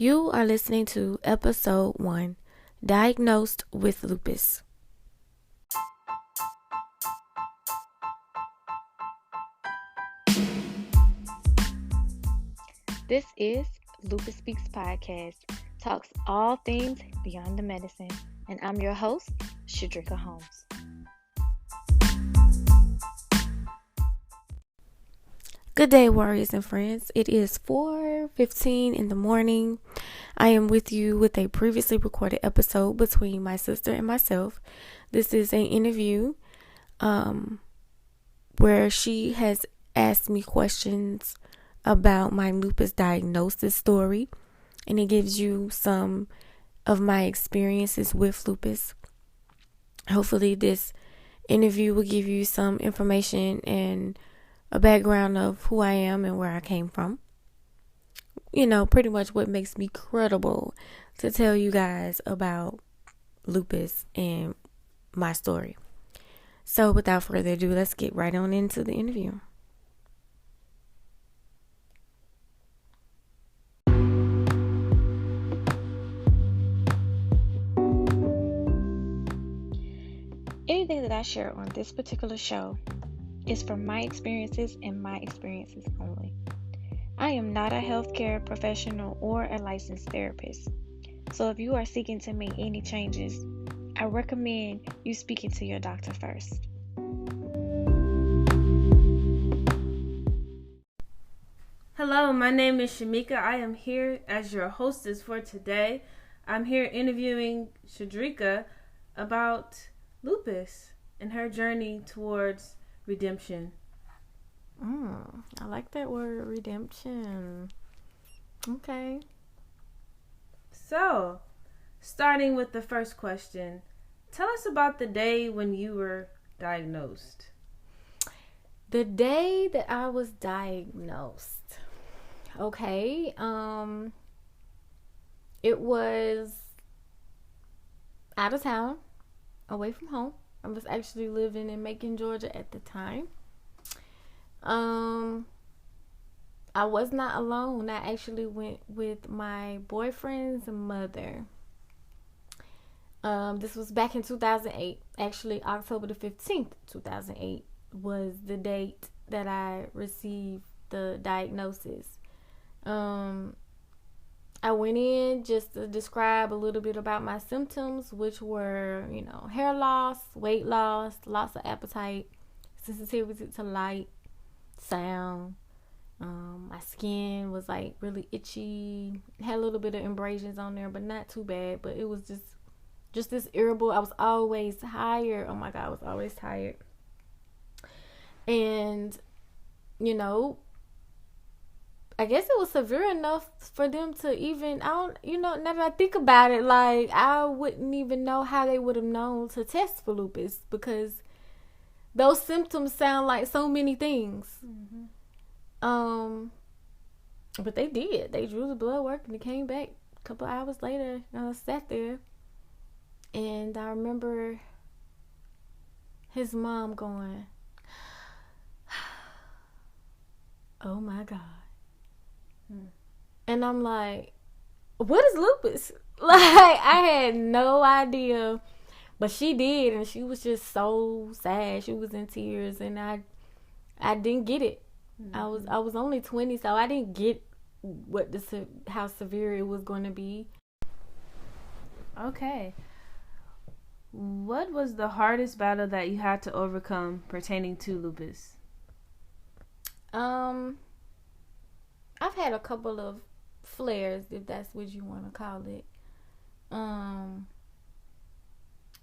You are listening to episode 1, Diagnosed with Lupus. This is Lupus Speaks Podcast, talks all things beyond the medicine, and I'm your host, Shedrica Holmes. Good day, warriors and friends. It is 4:15 in the morning. I am with you with a previously recorded episode between my sister and myself. This is an interview where she has asked me questions about my lupus diagnosis story, and it gives you some of my experiences with lupus. Hopefully this interview will give you some information and a background of who I am and where I came from. You know, pretty much what makes me credible to tell you guys about lupus and my story. So without further ado, let's get right on into the interview. Anything that I share on this particular show is from my experiences and my experiences only. I am not a healthcare professional or a licensed therapist. So if you are seeking to make any changes, I recommend you speaking to your doctor first. Hello, my name is Shamika. I am here as your hostess for today. I'm here interviewing Shedrica about lupus and her journey towards redemption. I like that word, redemption. Okay. So, starting with the first question, tell us about the day when you were diagnosed. The day that I was diagnosed. Okay. It was out of town, away from home. I was actually living in Macon, Georgia at the time. I was not alone. I actually went with my boyfriend's mother. This was back in 2008. Actually, October the 15th, 2008 was the date that I received the diagnosis. I went in just to describe a little bit about my symptoms, which were, hair loss, weight loss, loss of appetite, sensitivity to light, sound. My skin was like really itchy, had a little bit of abrasions on there, but not too bad. But it was just this irritable. I was always tired. Oh my God, I was always tired. And I guess it was severe enough for them to even, now that I think about it, like, I wouldn't even know how they would have known to test for lupus, because those symptoms sound like so many things. Mm-hmm. But they did. They drew the blood work and it came back a couple hours later. I sat there, and I remember his mom going, "Oh my God." And I'm like, what is lupus? Like, I had no idea. But she did, and she was just so sad. She was in tears, and I didn't get it. Mm-hmm. I was only 20, so I didn't get how severe it was going to be. Okay. What was the hardest battle that you had to overcome pertaining to lupus? I've had a couple of flares, if that's what you want to call it.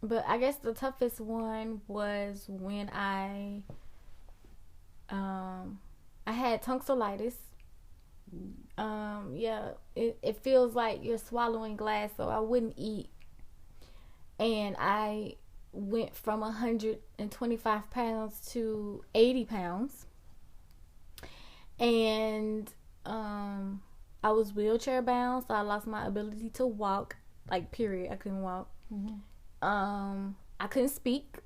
But I guess the toughest one was when I had tonsillitis. It feels like you're swallowing glass, so I wouldn't eat. And I went from 125 pounds to 80 pounds. And I was wheelchair bound, so I lost my ability to walk, like, period. I couldn't walk. Mm-hmm. I couldn't speak.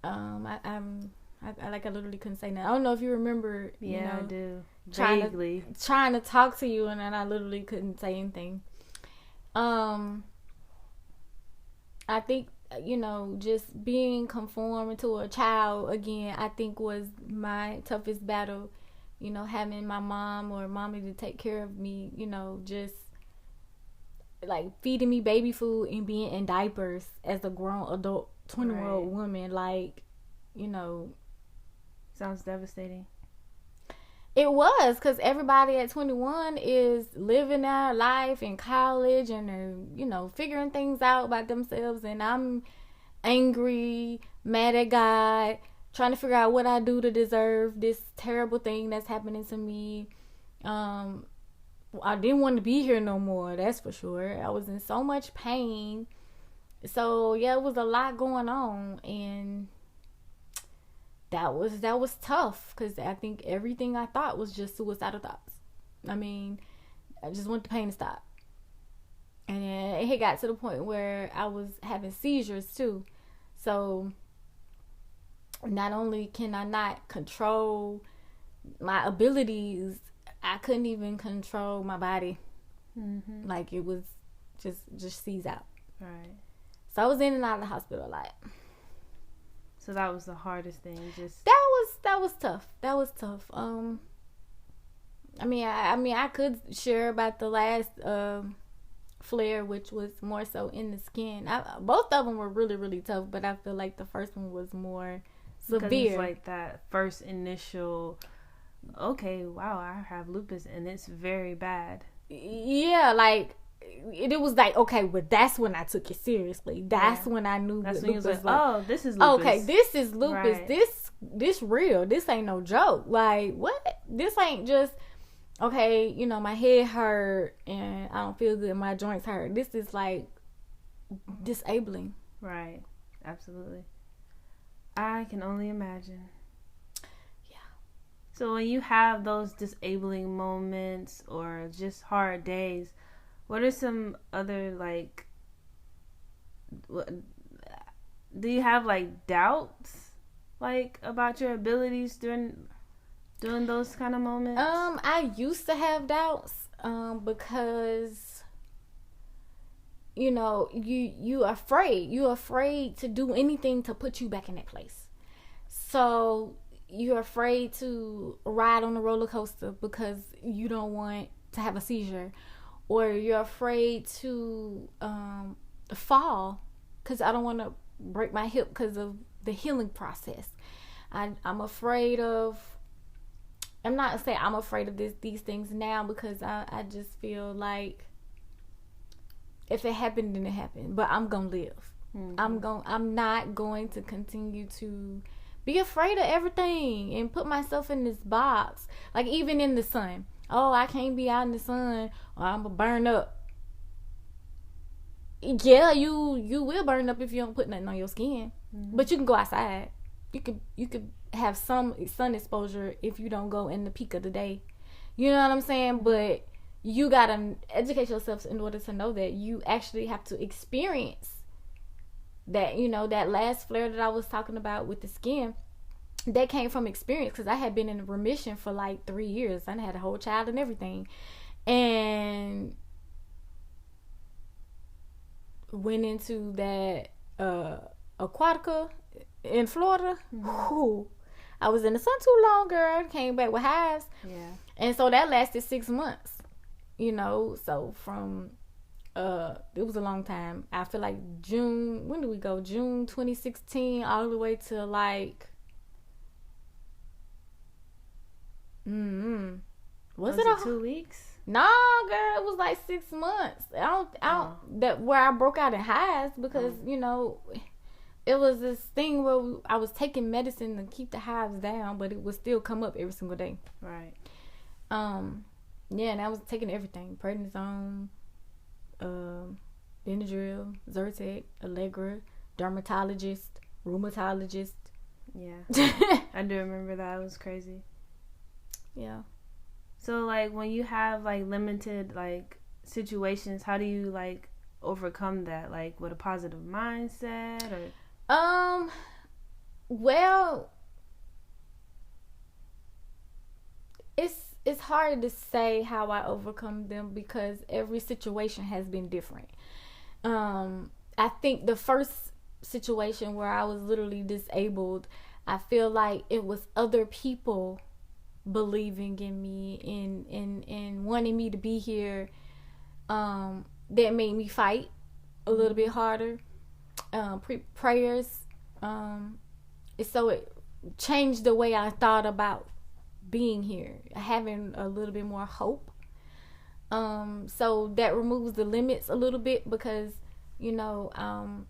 I I literally couldn't say nothing. I don't know if you remember. Yeah, I do. Vaguely. Trying to talk to you, and then I literally couldn't say anything. I think, just being conformed to a child again, I think was my toughest battle. Having my mom or mommy to take care of me, just like feeding me baby food and being in diapers as a grown adult 20-year-old woman, like, sounds devastating. It was, because everybody at 21 is living their life in college and they're, figuring things out about themselves, and I'm angry, mad at God, trying to figure out what I do to deserve this terrible thing that's happening to me. I didn't want to be here no more, that's for sure. I was in so much pain. So, yeah, it was a lot going on, and that was tough, because I think everything I thought was just suicidal thoughts. I mean, I just want the pain to stop. And then it got to the point where I was having seizures, too. So, not only can I not control my abilities, I couldn't even control my body. Mm-hmm. Like, it was just seized out. Right. So I was in and out of the hospital a lot. So that was the hardest thing. That was tough. That was tough. I could share about the last flare, which was more so in the skin. Both of them were really, really tough, but I feel like the first one was more severe. Because it's like that first initial, okay, wow, I have lupus and it's very bad. Yeah, like it was like, okay, well, that's when I took it seriously. That's when I knew. That's when you was like, oh, this is lupus. Okay, this is lupus. Right. This real. This ain't no joke. Like, what? This ain't just, okay, my head hurt and I don't feel good. My joints hurt. This is like disabling. Right. Absolutely. I can only imagine. Yeah. So when you have those disabling moments or just hard days, what are some other, like, do you have, like, doubts, like, about your abilities during those kind of moments? I used to have doubts, because, you're afraid to do anything to put you back in that place. So you're afraid to ride on the roller coaster because you don't want to have a seizure. Or you're afraid to fall because I don't want to break my hip because of the healing process. I'm afraid of... I'm not saying I'm afraid of these things now, because I just feel like if it happened, then it happened. But I'm going to live. Mm-hmm. I'm not going to continue to be afraid of everything and put myself in this box. Like, even in the sun. Oh, I can't be out in the sun or I'm going to burn up. Yeah, you will burn up if you don't put nothing on your skin. Mm-hmm. But you can go outside. You could have some sun exposure if you don't go in the peak of the day. You know what I'm saying? But you got to educate yourself in order to know that you actually have to experience that. That last flare that I was talking about with the skin, that came from experience, because I had been in remission for like 3 years. I had a whole child and everything, and went into that Aquatica in Florida. Mm-hmm. I was in the sun too long, girl. Came back with hives. Yeah. And so that lasted 6 months. So from it was a long time. I feel like June. When did we go? June 2016, all the way to like. Was it 2 weeks? No, girl, it was like 6 months. I don't that where I broke out in hives, because it was this thing where I was taking medicine to keep the hives down, but it would still come up every single day. Right. Yeah, and I was taking everything: prednisone, Benadryl, Zyrtec, Allegra, dermatologist, rheumatologist. Yeah, I do remember that. It was crazy. Yeah. So, like, when you have, like, limited, like, situations, how do you, like, overcome that? Like, with a positive mindset, or? Well, it's hard to say how I overcome them because every situation has been different. I think the first situation where I was literally disabled, I feel like it was other people believing in me and wanting me to be here, that made me fight a little bit harder. Prayers, so it changed the way I thought about being here, having a little bit more hope. So that removes the limits a little bit because, I'm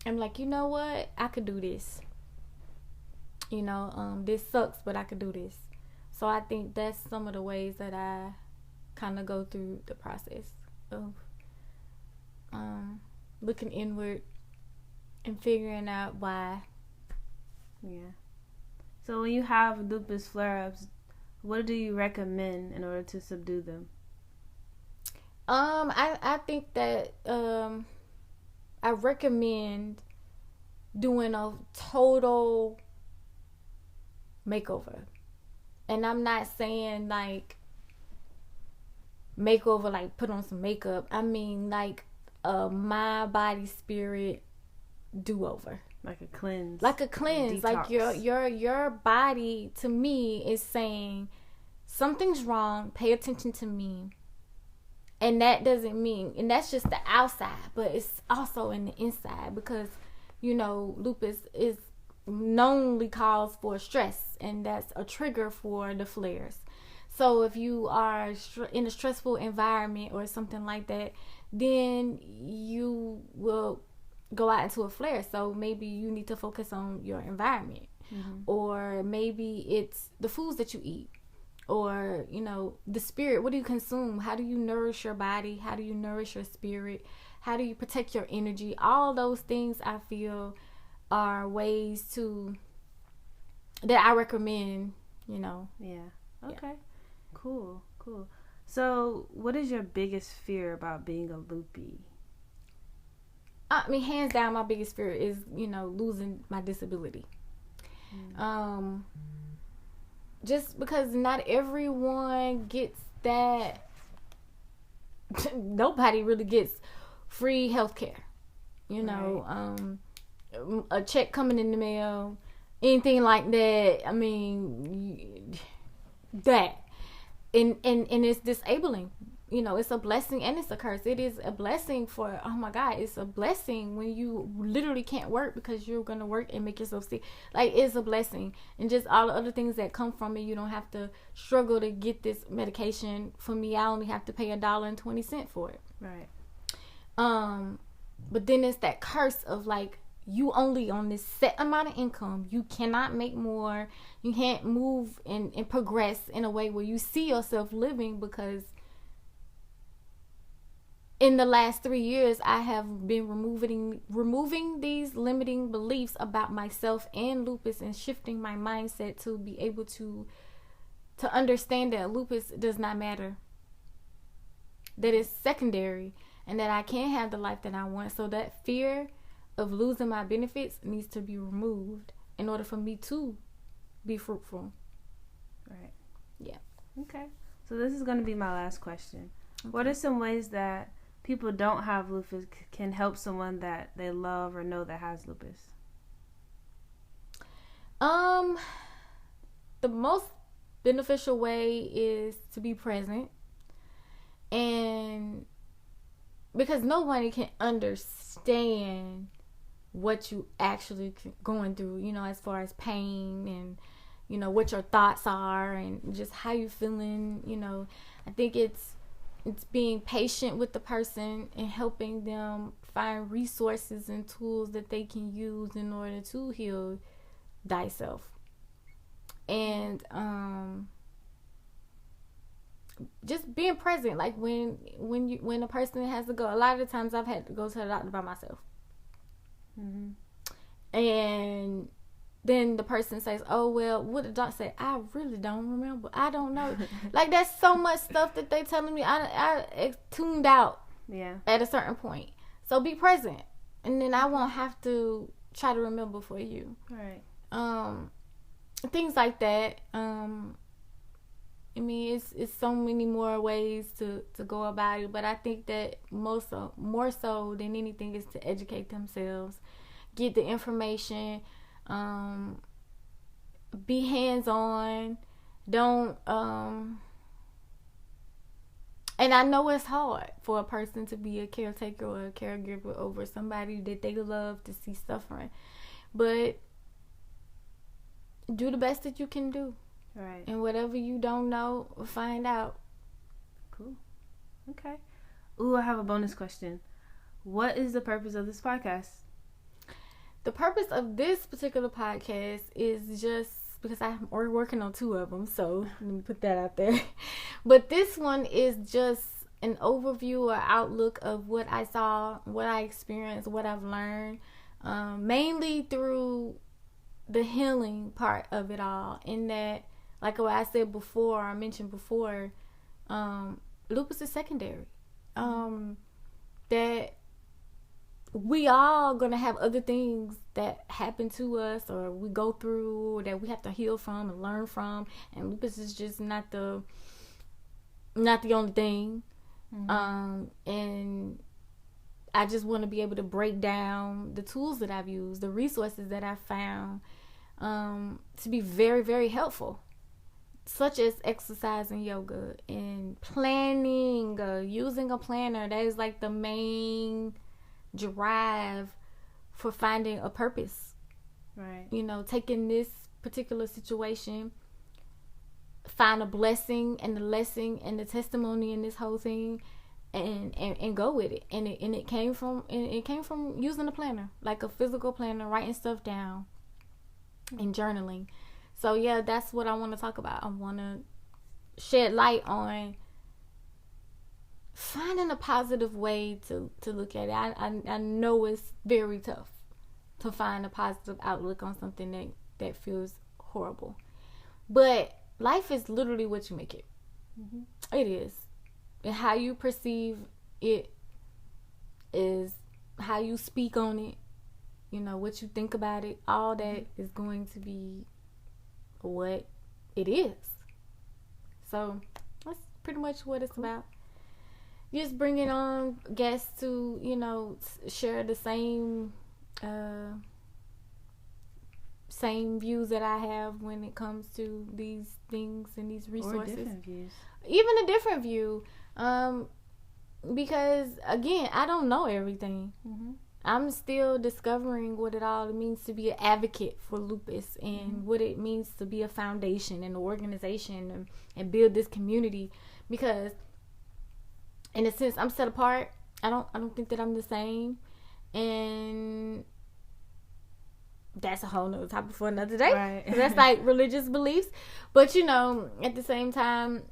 like, you know what? I could do this. This sucks, but I could do this. So I think that's some of the ways that I kind of go through the process of looking inward and figuring out why. Yeah. So when you have lupus flare-ups, what do you recommend in order to subdue them? I think that I recommend doing a total makeover. And I'm not saying like makeover like put on some makeup. I mean like a mind, body, spirit do-over. Like a cleanse. Like a cleanse. Like your body to me is saying something's wrong, pay attention to me. And that doesn't mean, and that's just the outside, but it's also in the inside because, lupus is knownly calls for stress, and that's a trigger for the flares. So if you are in a stressful environment or something like that, then you will go out into a flare. So maybe you need to focus on your environment, or maybe it's the foods that you eat, or the spirit. What do you consume? How do you nourish your body? How do you nourish your spirit? How do you protect your energy? All those things I feel are ways that I recommend. Yeah. Okay. Yeah. Cool. So what is your biggest fear about being a loopy? I mean, hands down, my biggest fear is, losing my disability. Just because not everyone gets that. Nobody really gets free healthcare. Right. A check coming in the mail, anything like that. I mean, that. And it's disabling. It's a blessing and it's a curse. It is a blessing for, oh my God, it's a blessing when you literally can't work because you're going to work and make yourself sick. Like, it's a blessing. And just all the other things that come from it, you don't have to struggle to get this medication. For me, I only have to pay $1.20 for it. Right. But then it's that curse of like, you only on this set amount of income. You cannot make more. You can't move and progress in a way where you see yourself living because in the last 3 years, I have been removing these limiting beliefs about myself and lupus and shifting my mindset to be able to understand that lupus does not matter. That it's secondary and that I can have the life that I want. So that fear of losing my benefits needs to be removed in order for me to be fruitful. Right. Yeah. Okay. So this is going to be my last question. Okay. What are some ways that people don't have lupus can help someone that they love or know that has lupus? The most beneficial way is to be present, and because nobody can understand what you actually going through, as far as pain and what your thoughts are and just how you feeling. I think it's being patient with the person and helping them find resources and tools that they can use in order to heal thyself. And just being present, like when a person has to go. A lot of the times I've had to go to the doctor by myself. And then the person says, oh, well, what the doctor say? I really don't remember. I don't know. Like, there's so much stuff that they telling me. I tuned out at a certain point. So be present. And then I won't have to try to remember for you. Right. Things like that. I mean, it's so many more ways to go about it, but I think that more so than anything is to educate themselves, get the information, be hands-on, don't and I know it's hard for a person to be a caretaker or a caregiver over somebody that they love to see suffering, but do the best that you can do. Right. And whatever you don't know, find out. Cool. Okay. Ooh, I have a bonus question. What is the purpose of this podcast? The purpose of this particular podcast is just because I'm already working on 2 of them, so let me put that out there. But this one is just an overview or outlook of what I saw, what I experienced, what I've learned, mainly through the healing part of it all. In that, like what I said before, I mentioned before, lupus is secondary. That we all gonna have other things that happen to us or we go through or that we have to heal from and learn from, and lupus is just not the only thing. And I just want to be able to break down the tools that I've used, the resources that I've found, to be very, very helpful, such as exercise and yoga and planning, using a planner. That is like the main drive for finding a purpose. Right. You know, taking this particular situation, find a blessing and the lesson and the testimony in this whole thing, and go with it. And it came from using a planner, like a physical planner, writing stuff down and journaling. So yeah, that's what I want to talk about. I want to shed light on finding a positive way to look at it. I know it's very tough to find a positive outlook on something that feels horrible, but life is literally what you make it. It is, and how you perceive it is how you speak on it. You know, what you think about it, all that is going to be what it is. So that's pretty much what it's about. Just bringing on guests to, you know, share the same views that I have when it comes to these things and these resources. Or different views. Even a different view. Because, again, I don't know everything. I'm still discovering what it all means to be an advocate for lupus and what it means to be a foundation and an organization and build this community. Because in a sense, I'm set apart. I don't think that I'm the same, and that's a whole nother topic for another day. Right. That's like religious beliefs, but you know, at the same time,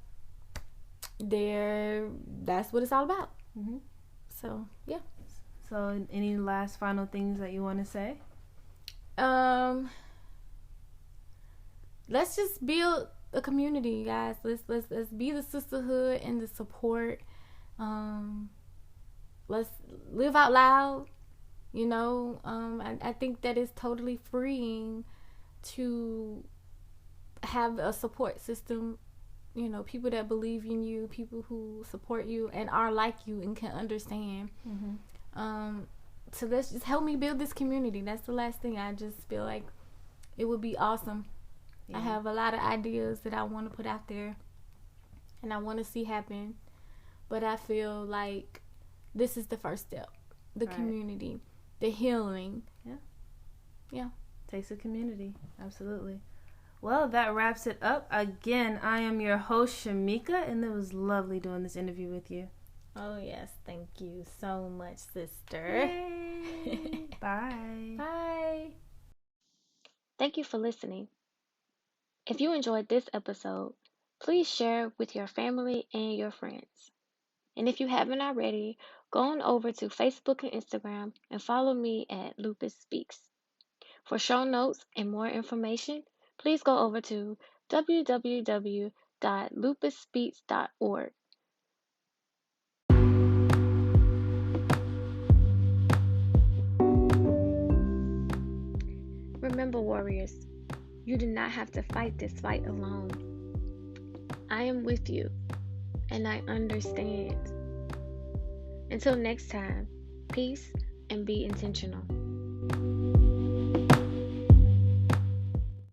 that's what it's all about. So yeah. So any last final things that you want to say? Let's just build a community, guys. Let's be the sisterhood and the support. Let's live out loud. You know, I think that it's totally freeing to have a support system. You know, people that believe in you, people who support you and are like you and can understand. So let's just help me build this community. That's the last thing. I just feel like it would be awesome. I have a lot of ideas that I want to put out there and I want to see happen, but I feel like this is the first step. The community, the healing. Yeah. Takes a community. Absolutely. Well, that wraps it up. Again, I am your host, Shamika, and it was lovely doing this interview with you. Oh, yes. Thank you so much, sister. Bye. Bye. Thank you for listening. If you enjoyed this episode, please share with your family and your friends. And if you haven't already, go on over to Facebook and Instagram and follow me at Lupus Speaks. For show notes and more information, please go over to www.lupusspeaks.org. Remember, warriors, you do not have to fight this fight alone. I am with you and I understand. Until next time, peace and be intentional.